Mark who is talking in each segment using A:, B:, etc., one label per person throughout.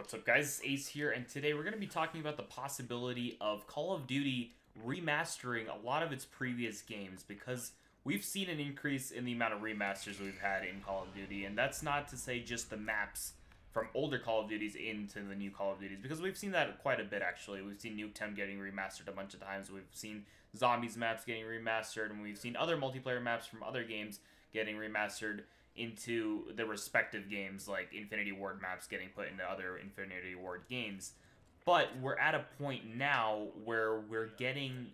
A: What's up, guys? It's Ace here, and today we're going to be talking about the possibility of Call of Duty remastering a lot of its previous games, because we've seen an increase in the amount of remasters we've had in Call of Duty, and that's not to say just the maps from older Call of Duties into the new Call of Duties, because we've seen that quite a bit, actually. We've seen Nuketown getting remastered a bunch of times, we've seen Zombies maps getting remastered, and we've seen other multiplayer maps from other games getting remastered into the respective games, like Infinity Ward maps getting put into other Infinity Ward games. But we're at a point now where we're getting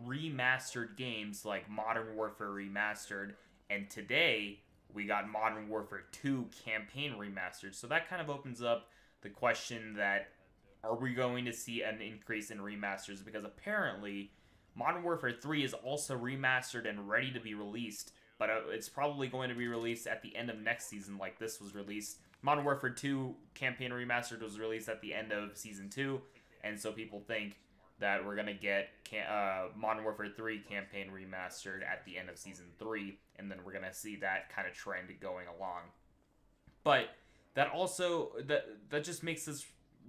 A: remastered games like Modern Warfare Remastered, and today we got Modern Warfare 2 Campaign Remastered. So that kind of opens up the question that, are we going to see an increase in remasters? Because apparently Modern Warfare 3 is also remastered and ready to be released, but it's probably going to be released at the end of next season, like this was released. Modern Warfare 2 Campaign Remastered was released at the end of Season 2, and so people think that we're going to get Modern Warfare 3 Campaign Remastered at the end of Season 3, and then we're going to see that kind of trend going along. But that also, that just makes us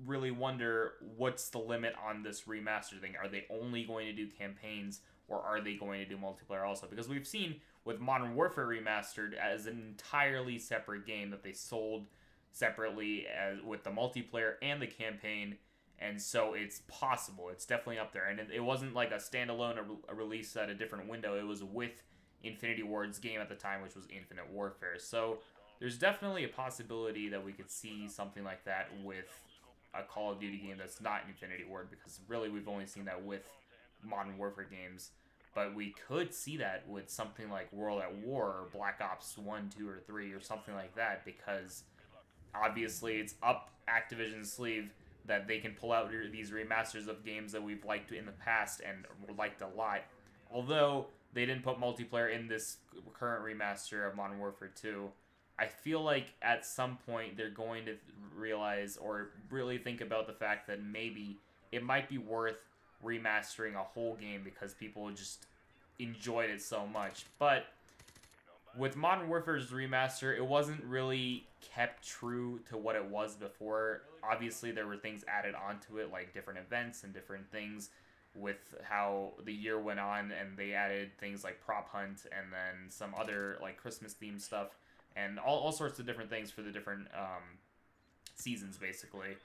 A: really wonder, what's the limit on this remaster thing? Are they only going to do campaigns, or are they going to do multiplayer also? Because we've seen with Modern Warfare Remastered as an entirely separate game that they sold separately with the multiplayer and the campaign, and so it's possible. It's definitely up there, and it wasn't like a standalone a release at a different window. It was with Infinity Ward's game at the time, which was Infinite Warfare. So there's definitely a possibility that we could see something like that with a Call of Duty game that's not Infinity Ward, because really we've only seen that with Modern Warfare games. But we could see that with something like World at War or Black Ops 1, 2, or 3 or something like that, because obviously it's up Activision's sleeve that they can pull out these remasters of games that we've liked in the past and liked a lot. Although they didn't put multiplayer in this current remaster of Modern Warfare 2, I feel like at some point they're going to realize or really think about the fact that maybe it might be worth remastering a whole game because people just enjoyed it so much. But with Modern Warfare's remaster, it wasn't really kept true to what it was before. Obviously, there were things added onto it, like different events and different things with how the year went on, and they added things like Prop Hunt and then some other like Christmas themed stuff and all sorts of different things for the different seasons, basically.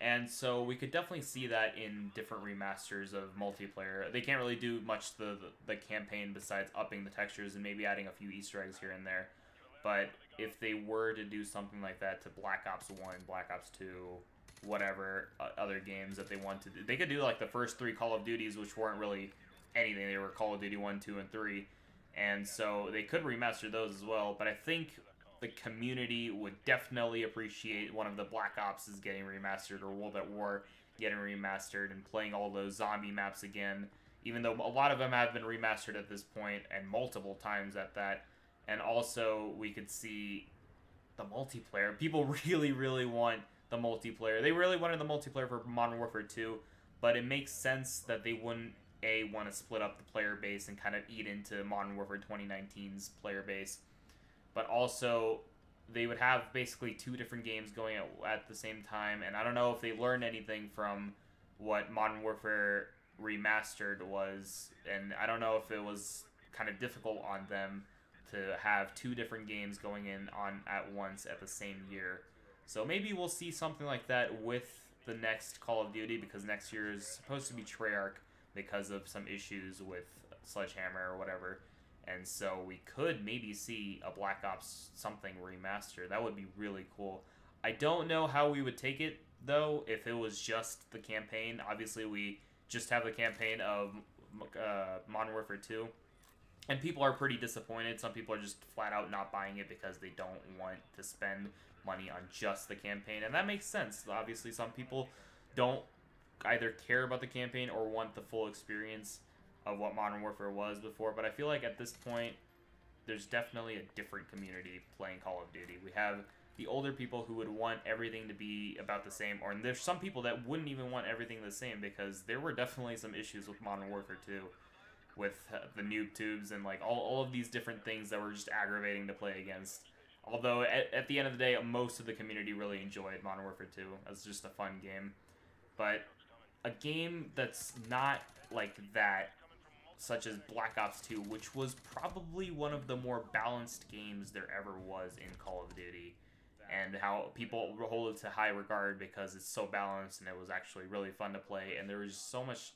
A: And so we could definitely see that in different remasters of multiplayer. They can't really do much to the campaign besides upping the textures and maybe adding a few Easter eggs here and there. But if they were to do something like that to Black Ops 1, Black Ops 2, whatever other games that they want to do, they could do like the first 3 Call of Duties, which weren't really anything. They were Call of Duty 1, 2, and 3. And so they could remaster those as well. But I think the community would definitely appreciate one of the Black Ops is getting remastered, or World at War getting remastered, and playing all those zombie maps again, even though a lot of them have been remastered at this point, and multiple times at that. And also we could see the multiplayer. People really want the multiplayer. They really wanted the multiplayer for Modern Warfare 2, but it makes sense that they wouldn't want to split up the player base and kind of eat into Modern Warfare 2019's player base. But also, they would have basically 2 different games going at the same time, and I don't know if they learned anything from what Modern Warfare Remastered was, and I don't know if it was kind of difficult on them to have 2 different games going on at once at the same year. So maybe we'll see something like that with the next Call of Duty, because next year is supposed to be Treyarch because of some issues with Sledgehammer or whatever. And so we could maybe see a Black Ops something remaster. That would be really cool. I don't know how we would take it, though, if it was just the campaign. Obviously, we just have the campaign of Modern Warfare 2. And people are pretty disappointed. Some people are just flat out not buying it because they don't want to spend money on just the campaign. And that makes sense. Obviously, some people don't either care about the campaign or want the full experience of what Modern Warfare was before, but I feel like at this point, there's definitely a different community playing Call of Duty. We have the older people who would want everything to be about the same, or there's some people that wouldn't even want everything the same, because there were definitely some issues with Modern Warfare 2, with the noob tubes and like all of these different things that were just aggravating to play against. Although at the end of the day, most of the community really enjoyed Modern Warfare 2 as just a fun game. But a game that's not like that, such as Black Ops 2, which was probably one of the more balanced games there ever was in Call of Duty, and how people hold it to high regard because it's so balanced and it was actually really fun to play, and there was just so much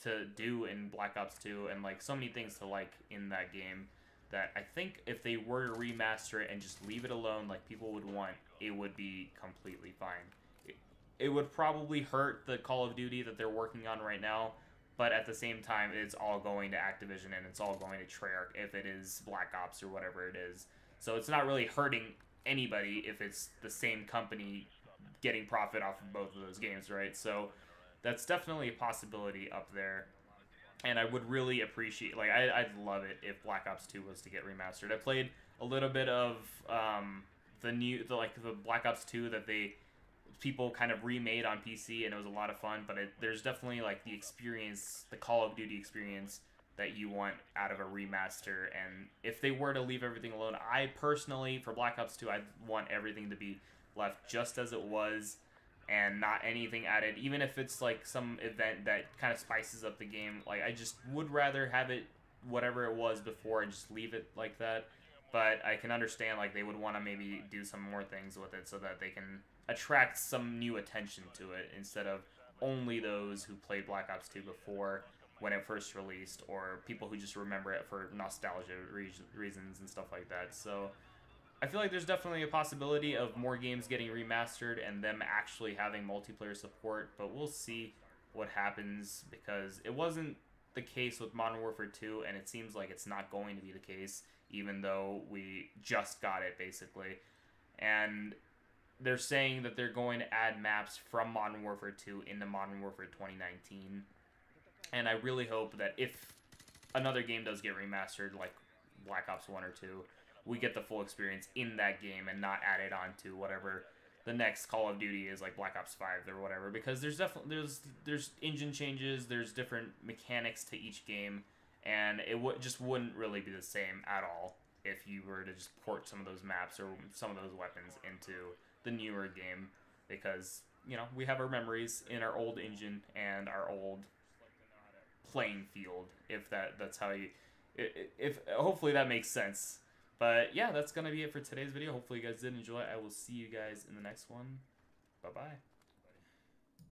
A: to do in Black Ops 2 and like so many things to like in that game that I think if they were to remaster it and just leave it alone like people would want, it would be completely fine. It would probably hurt the Call of Duty that they're working on right now, but at the same time, it's all going to Activision and it's all going to Treyarch if it is Black Ops or whatever it is. So it's not really hurting anybody if it's the same company getting profit off of both of those games, right? So that's definitely a possibility up there. And I would really appreciate, like, I'd love it if Black Ops 2 was to get remastered. I played a little bit of the Black Ops 2 that people kind of remade on PC, and it was a lot of fun, but there's definitely, like, the experience, the Call of Duty experience that you want out of a remaster, and if they were to leave everything alone, I personally, for Black Ops 2, I'd want everything to be left just as it was, and not anything added, even if it's like some event that kind of spices up the game. Like, I just would rather have it whatever it was before and just leave it like that. But I can understand, like, they would want to maybe do some more things with it so that they can attract some new attention to it instead of only those who played Black Ops 2 before when it first released, or people who just remember it for nostalgia reasons and stuff like that. So I feel like there's definitely a possibility of more games getting remastered and them actually having multiplayer support, but we'll see what happens because it wasn't the case with Modern Warfare 2, and it seems like it's not going to be the case, even though we just got it, basically. And they're saying that they're going to add maps from Modern Warfare 2 into Modern Warfare 2019. And I really hope that if another game does get remastered, like Black Ops 1 or 2, we get the full experience in that game and not added on to whatever the next Call of Duty is, like Black Ops 5 or whatever, because there's definitely there's engine changes, there's different mechanics to each game, and it just wouldn't really be the same at all if you were to just port some of those maps or some of those weapons into the newer game, because, you know, we have our memories in our old engine and our old playing field, if that's how you, if hopefully that makes sense. But yeah, that's gonna be it for today's video. Hopefully you guys did enjoy. I will see you guys in the next one. Bye bye.